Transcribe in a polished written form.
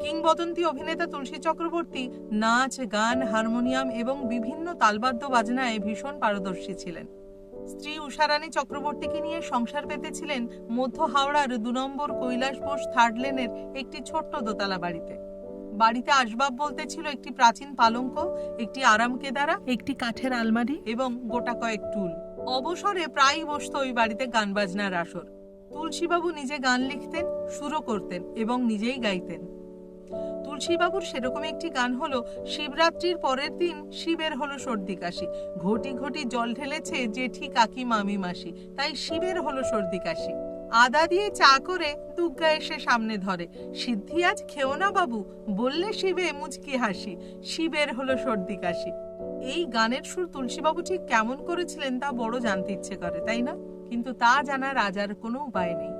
কিংবদন্তি অভিনেতা তুলসী চক্রবর্তী নাচ, গান, হারমোনিয়াম এবং বিভিন্ন তালবাদ্য বাজনায় ভীষণ পারদর্শী ছিলেন। স্ত্রী উষারানী চক্রবর্তীকে নিয়ে সংসার পেতেছিলেন মধ্য হাওড়ার 2 নম্বর কৈলাস বোস 3rd লেনের একটি ছোট্ট দোতলা বাড়িতে। বাড়িতে আসবাব বলতে ছিল একটি প্রাচীন পালঙ্ক, একটি আরাম কেদারা, একটি কাঠের আলমারি এবং গোটা কয়েক টুল। অবসরে প্রায়ই বসতো ওই বাড়িতে গান বাজনার আসর। তুলসীবাবু নিজে গান লিখতেন, সুরও করতেন এবং নিজেই গাইতেন। তুলসীবাবুর সেরকম একটি গান হলো, শিবরাত্রির পরের দিন শিবের হলো সর্দি কাশি, ঘটি ঘটি জল ঢেলেছে জেঠি কাকি মামি মাসি, তাই শিবের হলো সর্দি কাশি। আদা দিয়ে চা করে দুর্গা এসে সামনে ধরে, সিদ্ধি আজ খেও না বাবু, বললে শিবে মুচকি হাসি, শিবের হলো সর্দি কাশি। এই গানের সুর তুলসীবাবু ঠিক কেমন করেছিলেন তা বড় জানতে ইচ্ছে করে, তাই না? কিন্তু তা জানার আজ আর কোনো উপায় নেই।